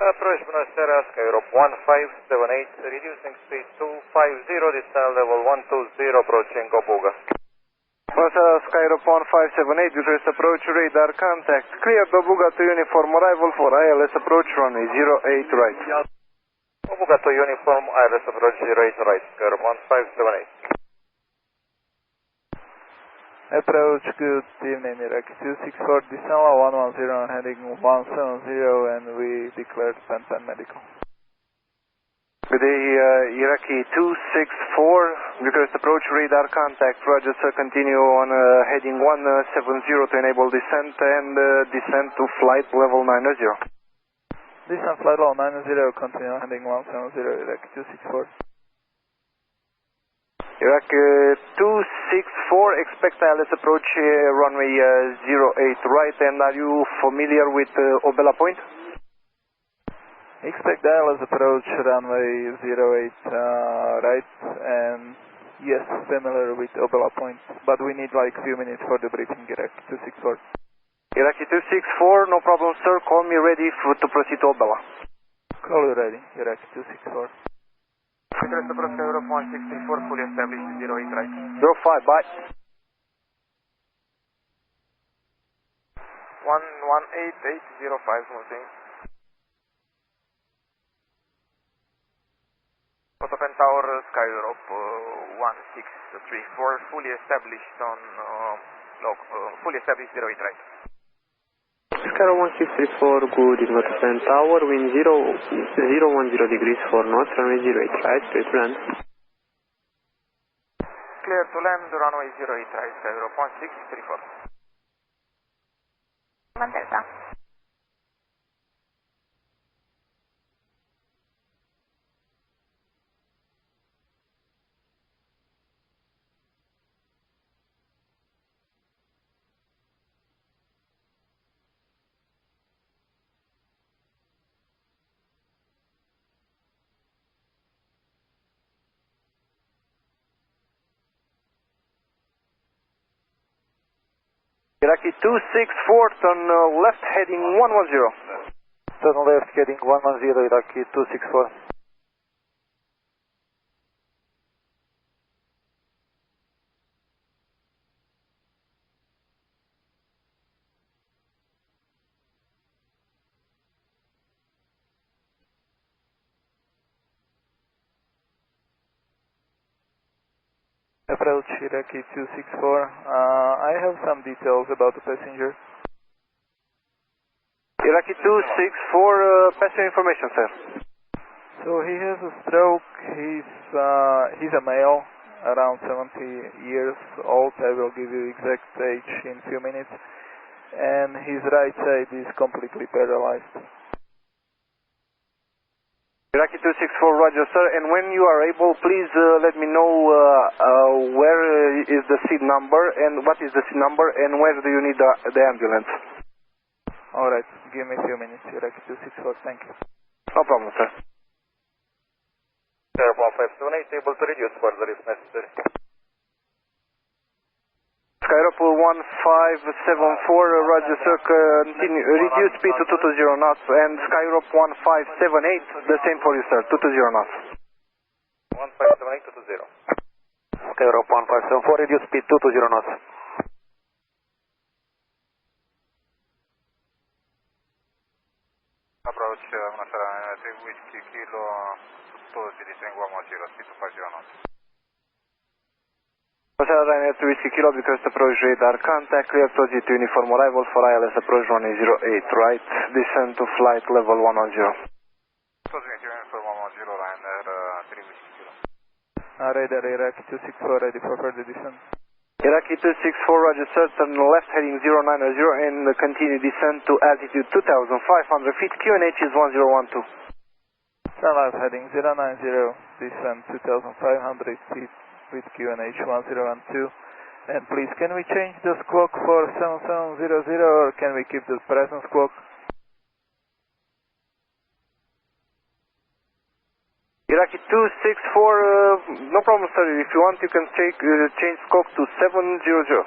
Approach Bucharest, Skyrope 1578, reducing speed 250, descent level 120, approaching Gobuga. Bucharest, Skyrope 1578, Bucharest approach, radar contact, clear Gobuga to uniform arrival for ILS approach runway 08 right. Gobuga to uniform, ILS approach 08 right, Skyrope 1578. Approach, good evening, Iraqi 264, descent level 110 and heading 170, and we declared Pan medical. Good day, Iraqi 264, Bucharest approach, radar contact, roger sir, continue on heading 170 to enable descent and descent to flight level 90. Descent flight level 90, continue heading 170, Iraqi 264. Iraqi 264, expect ILS approach runway 08 right, and are you familiar with Obela Point? Expect ILS approach runway 08 right, and yes, familiar with Obela Point, but we need like few minutes for the briefing, Iraqi 264. Iraqi 264, no problem sir, call me ready to proceed to Obela. Call you ready, Iraqi 264. Bucharest approach, Skyrope 164, fully established 08 right. 05, bye. 118805, moving. Open Tower, Skyrope 1634, fully established on fully established 08 right. Skyrope 1634, good in Open Tower, wind 010 degrees for north, runway 08 right, straight to land. Clear to land, runway 08 right, Skyrope 1634. Delta. Iraqi 264, turn left heading 110. Turn left heading 110, Iraqi 264. Approach Iraqi 264. I have some details about the passenger. Iraqi 264, passenger information, sir. So he has a stroke. He's a male, around 70 years old. I will give you exact age in few minutes. And his right side is completely paralyzed. Iraqi 264, roger sir, and when you are able, please let me know where is the seat number and what is the seat number and where do you need the ambulance. Alright, give me a few minutes, Iraqi 264, thank you. No problem sir. Skyrope 1578, able to reduce further if necessary. Skyrope 1574, roger sir, continue, reduce speed to 220 knots, and Skyrope 1578, the same for you sir, 220 knots. 1578 220. Skyrope 1574, reduce speed 220 knots. Approach, whiskey kilo, 2 descending 110, speed 250 knots. Bucharest Whiskey Kilo, because approach radar contact, clear proceed to uniform arrival for ILS approach runway 08 right, descend to flight level 110. Proceed to uniform 110, Ryanair 3 Whiskey Kilo. Radar Iraqi 264, ready for further descent. Iraqi 264, roger sir, turn left heading 090 and continue descent to altitude 2,500 feet, QNH is 1012. Turn left heading 090, descent 2,500 feet. With QNH 1012, and please can we change the squawk for 7700 or can we keep the present squawk? Iraqi 264, no problem sir, if you want you can change squawk to 700.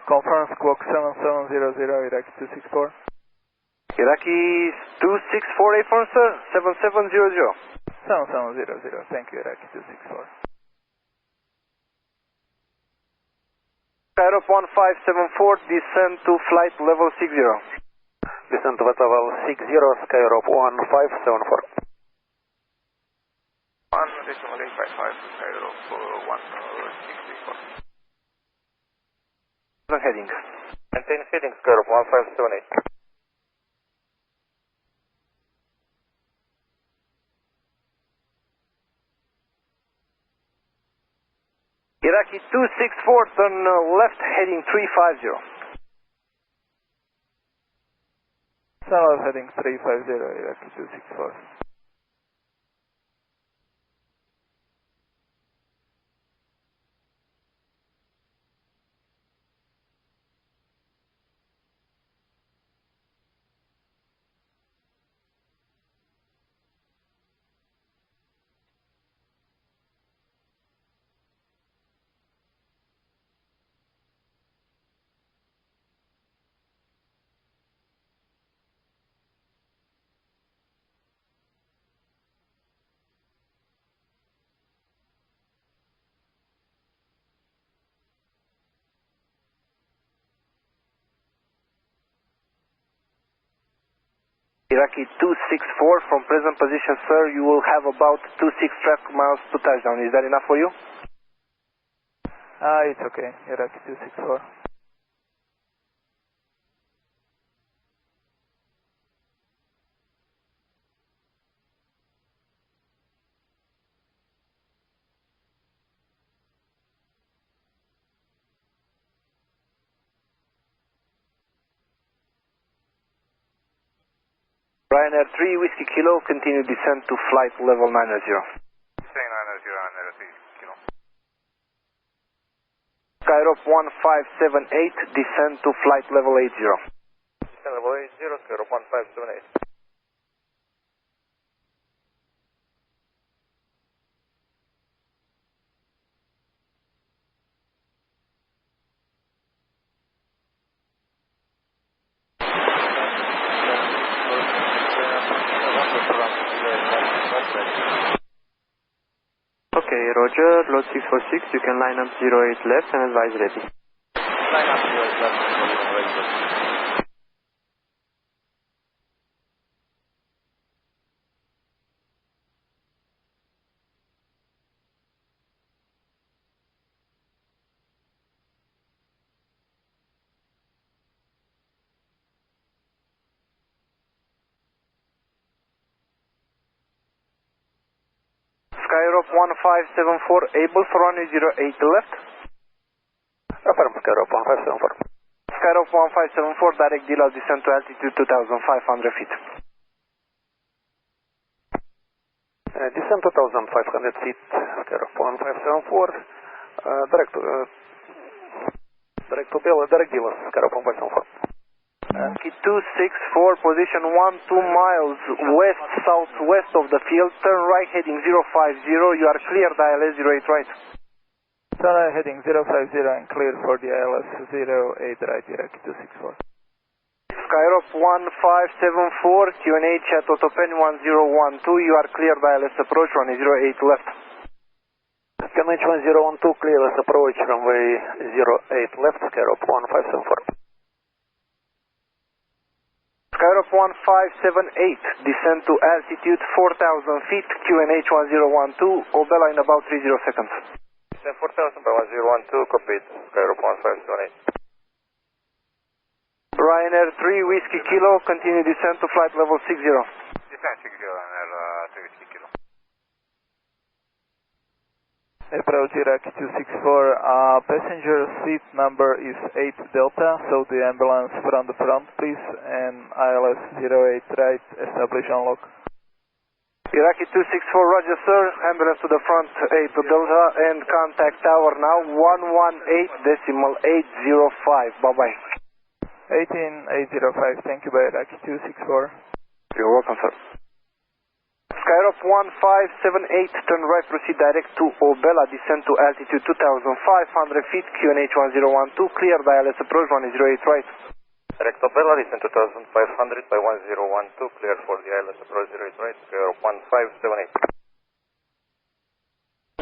Confirm squawk 7700, Iraqi 264. Iraqi 2648 sir, 7700. 7700, thank you, Iraqi 264. Skyrope 1574, descend to flight level 60. Descend to level 60, Skyrope 1574. 1.855, Skyrope 164. Heading. Maintain heading, Skyrope 1578. Iraqi 264, turn left, heading 350. South heading 350, Iraqi 264. Iraqi 264, from present position, sir, you will have about 26 track miles to touchdown. Is that enough for you? It's okay, Iraqi 264. Ryanair 3 Whiskey Kilo, continue descent to flight level 90. Stay 90, Ryanair 3 Kilo. Skyrope 1578, descend to flight level 80. Descend level 80, Skyrope 1578. Okay, Roger, load 646, you can line up 08 left and advise ready. Line up 08 left and ready. Skyrope 1574, able for runway 08 left. Affirm, Skyrope 1574. Skyrope 1574, direct deal descent to altitude 2500 feet. Descent 2500 feet, Skyrope 1574. Direct deal, Skyrope 1574. Key 264, position 12 miles west-southwest of the field, turn right heading 050, you are clear, ILS 08 right. Turn right heading 050 and clear for the ILS 08 right, Iraqi 264. Skyrope 1574, QNH at Autopen 1012, you are clear, ILS approach, runway 08 left. QNH 1012, clear as approach, runway 08 left, Skyrope 1574. Skyrope 1578, descend to altitude 4000 feet, QNH 1012, Obela in about 30 seconds. Descend 4000 by 1012, copied, Skyrope 1578. Ryanair 3 Whiskey Kilo, continue descent to flight level 60. Descend 60, Ryanair 3 Whiskey Kilo. Approach Iraqi 264, passenger seat number is 8 Delta, so the ambulance from the front please, and ILS 08 right, establish unlock. Iraqi 264, roger sir, ambulance to the front 8 Delta and contact tower now 118.805, bye bye. 18805, thank you by Iraqi 264. You're welcome sir. Skyrope 1578, turn right, proceed direct to Obela, descend to altitude 2500 feet, QNH 1012, clear, ILS approach, 108 right. Direct of Bella, descend 2500 by 1012, clear for the ILS approach 08 right, square of 1578.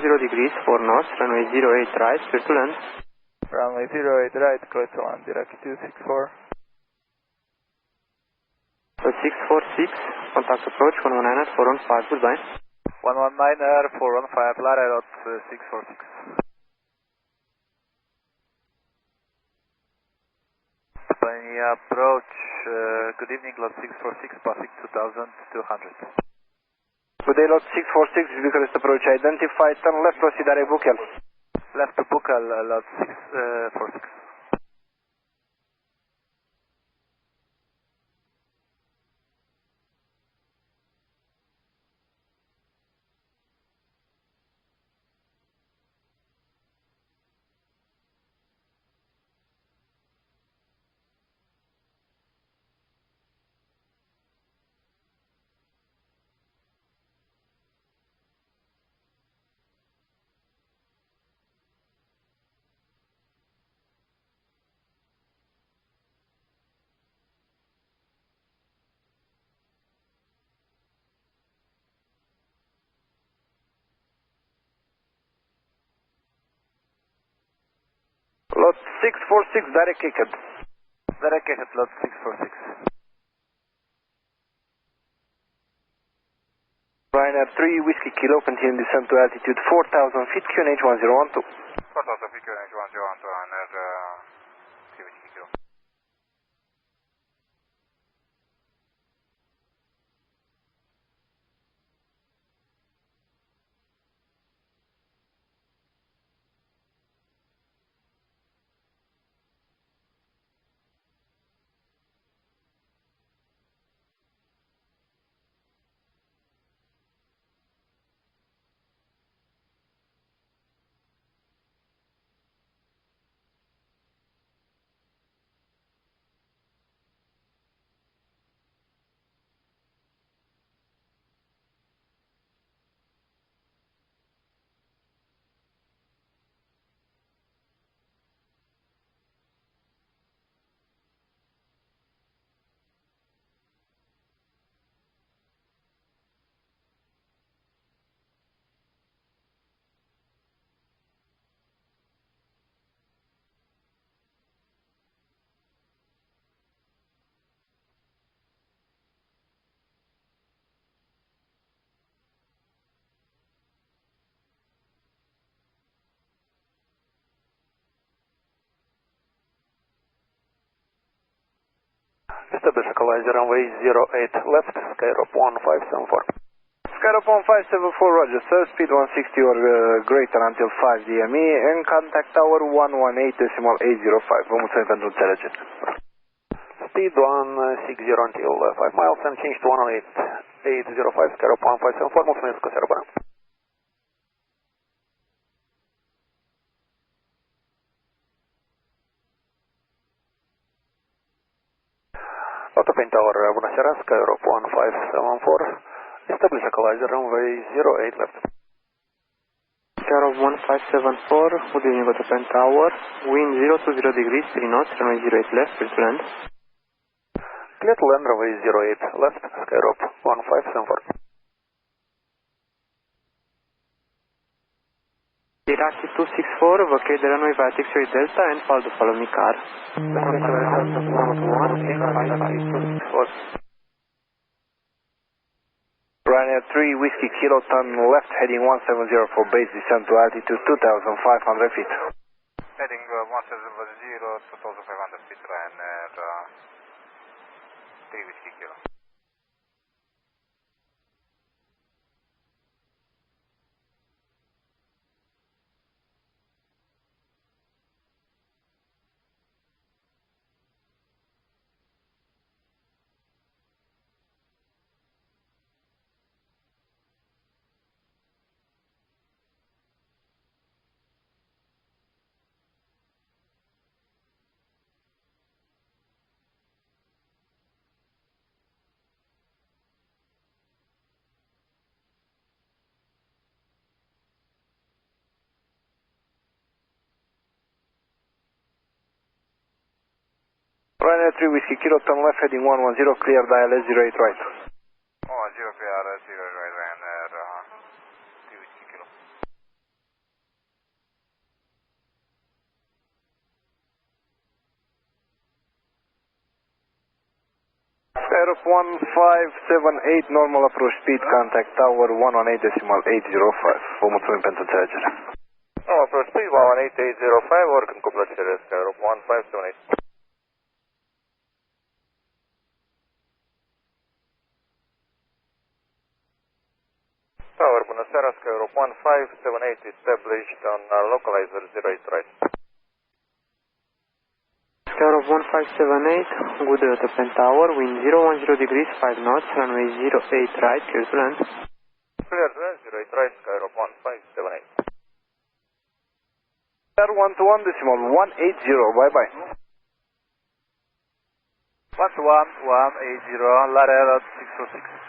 0 degrees for north, runway 08 right, clear to land. Runway 08 right, clear to land, Iraqi 264. So 646, contact approach 119 at 415, goodbye. 119er, 415, Lara Airot 646. Any approach, good evening, lot 646, passing 2200. Good day, lot 646, Bucharest approach identified, turn left, proceed direct Bukel. Left to Bukel, lot 646. Lot 646, direct kicked. Direct kicked, lot 646. Ryanair 3, Whiskey Kilo, continue descent to altitude 4000 feet, QNH 1012. 4000 feet, QNH 1012, Ryanair 3, Whiskey Kilo. Establish equalizer runway 08 left, Skyrop 1574. Skyrop 1574, roger, sir, speed 160 or greater until 5 DME, and contact tower 118.805. Vă mulțumim pentru înțelegere. Speed 160 until 5 miles and change to 118.805, Skyrop 1574, mulțumesc, că seara bună. Autopilot Tower, bună seara, Skyrop 1574, establish equalizer runway 08 left. Skyrop 1574, good evening, Autopilot Tower, wind 020 degrees, 3 knots, runway 08 left, clear to land. Clear to land, runway 08 left, Skyrop 1574. Iraqi 264, vacate the runway via taxiway Delta and follow me car. Ryanair 3, Whiskey Kilo, turn left, heading 170 for base, descent to altitude 2500 feet. Heading 170, 2500 feet, Ryanair 3, Whiskey Kilo. Ryanair 3 Whiskey Kilo, turn left heading 110, clear dial S08 right. 110 clear S08 right, Ryanair 3 Whiskey Kilo. Aeroplane 1578, normal approach speed, contact tower 118.805. Vă mulțumim pentru înțelegere. Normal approach speed 118.805, oricând cu plăcere, Aeroplane 1578. Tower, bună seara, Aeroplane 578 established on localizer 08 right. Aeroplane 578, good Open Tower, wind 010 degrees, 5 knots, runway 08 right, clear to land. Clear to land, 08 right, Aeroplane 578. Air 121.180, bye bye. 121.180, LROP 606.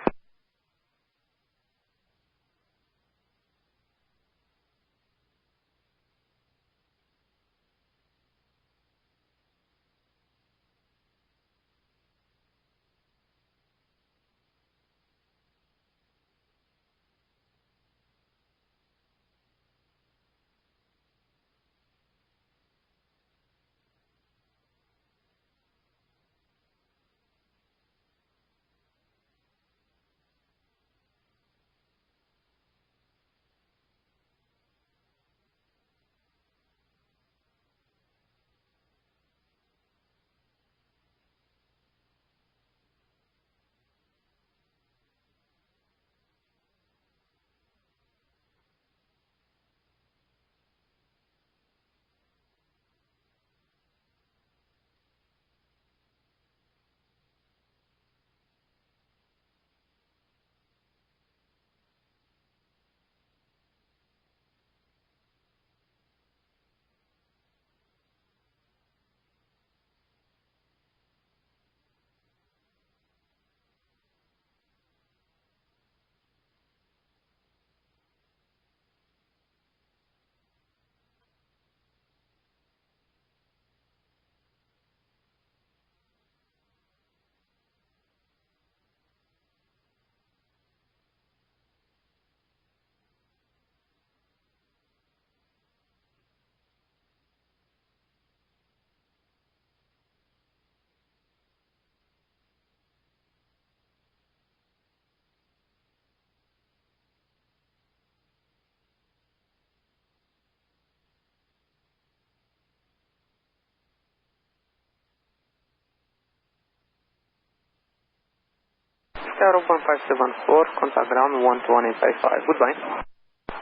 Aeroplane 574, contact ground 11855, goodbye.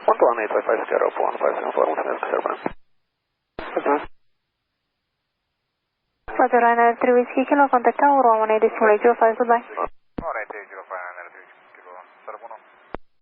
11855, Aeroplane 574, mulțumesc, Aeroplane. Mulțumesc. Ryanair 3 Whiskey Kilo, contact tower 118.805, goodbye.